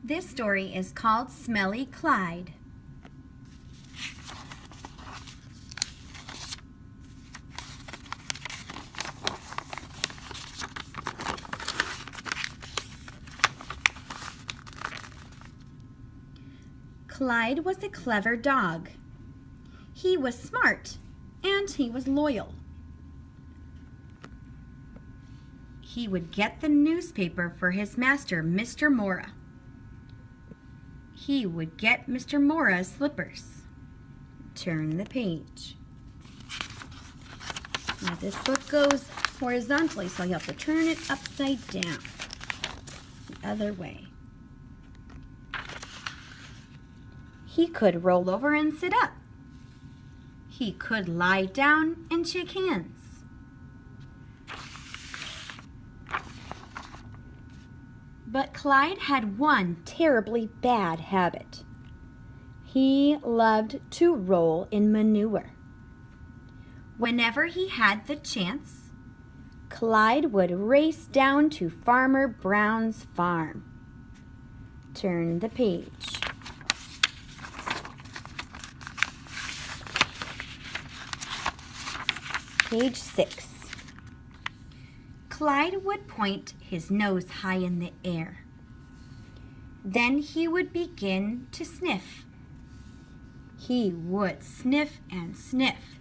This story is called Smelly Clyde. Clyde was a clever dog. He was smart and he was loyal. He would get the newspaper for his master, Mr. Mora. He would get Mr. Mora's slippers. Turn the page. Now this book goes horizontally, so you have to turn it upside down. The other way. He could roll over and sit up. He could lie down and shake hands. But Clyde had one terribly bad habit. He loved to roll in manure. Whenever he had the chance, Clyde would race down to Farmer Brown's farm. Turn the page. Page 6. Clyde would point his nose high in the air. Then he would begin to sniff. He would sniff and sniff.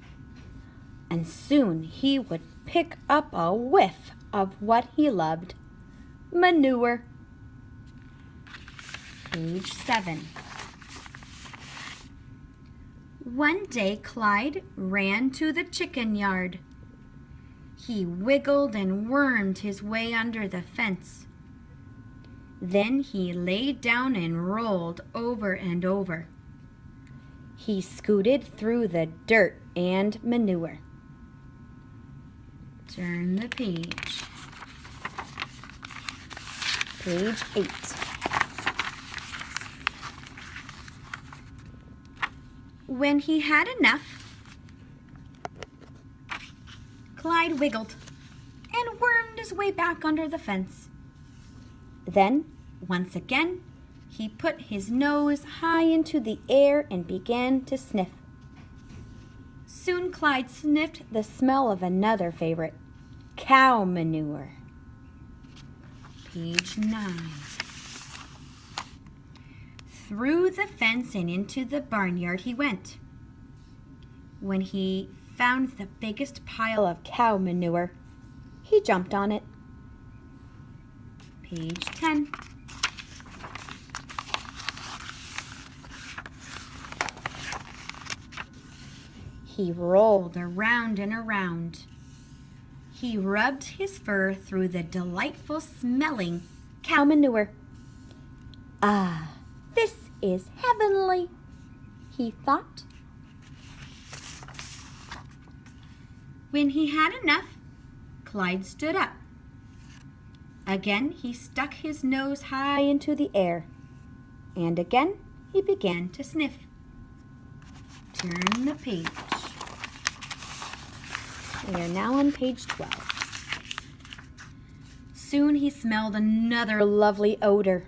And soon he would pick up a whiff of what he loved, manure. Page 7. One day Clyde ran to the chicken yard. He wiggled and wormed his way under the fence. Then he lay down and rolled over and over. He scooted through the dirt and manure. Turn the page. Page 8. When he had enough, Clyde wiggled and wormed his way back under the fence. Then, once again, he put his nose high into the air and began to sniff. Soon Clyde sniffed the smell of another favorite, cow manure. Page 9. Through the fence and into the barnyard he went. When he found the biggest pile of cow manure, he jumped on it. Page 10. He rolled around and around. He rubbed his fur through the delightful smelling cow manure. Ah, this is heavenly, he thought. When he had enough, Clyde stood up. Again he stuck his nose high into the air, and again he began to sniff. Turn the page. We are now on page 12. Soon he smelled another lovely odor.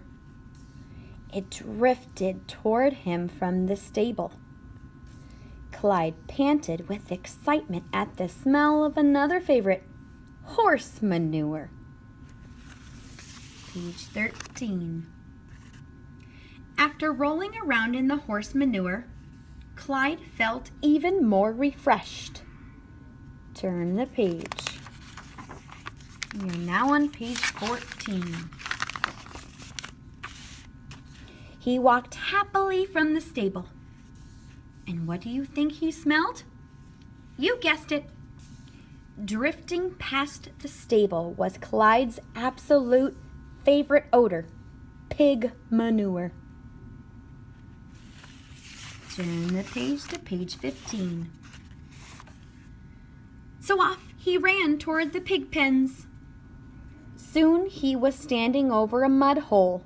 It drifted toward him from the stable. Clyde panted with excitement at the smell of another favorite, horse manure. Page 13. After rolling around in the horse manure, Clyde felt even more refreshed. Turn the page. We are now on page 14. He walked happily from the stable. And what do you think he smelled? You guessed it. Drifting past the stable was Clyde's absolute favorite odor, pig manure. Turn the page to page 15. So off he ran toward the pig pens. Soon he was standing over a mud hole.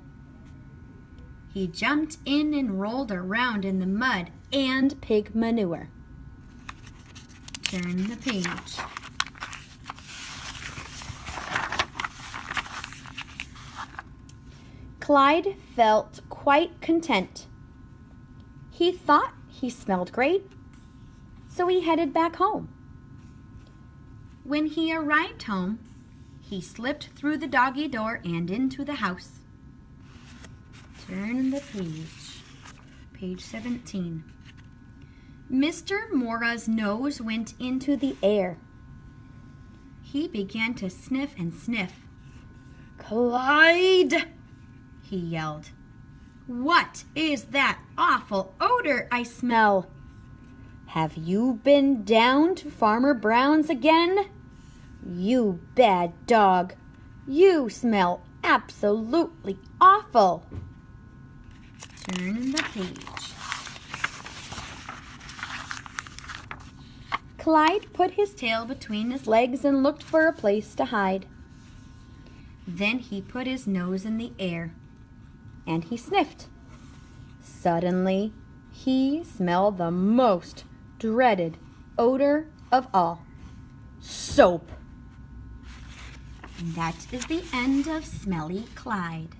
He jumped in and rolled around in the mud and pig manure. Turn the page. Clyde felt quite content. He thought he smelled great, so he headed back home. When he arrived home, he slipped through the doggy door and into the house. Turn the page. Page 17. Mr. Mora's nose went into the air. He began to sniff and sniff. "Clyde!" he yelled. "What is that awful odor I smell? Have you been down to Farmer Brown's again? You bad dog, you smell absolutely awful." Turn the page. Clyde put his tail between his legs and looked for a place to hide. Then he put his nose in the air, and he sniffed. Suddenly, he smelled the most dreaded odor of all: soap. And that is the end of Smelly Clyde.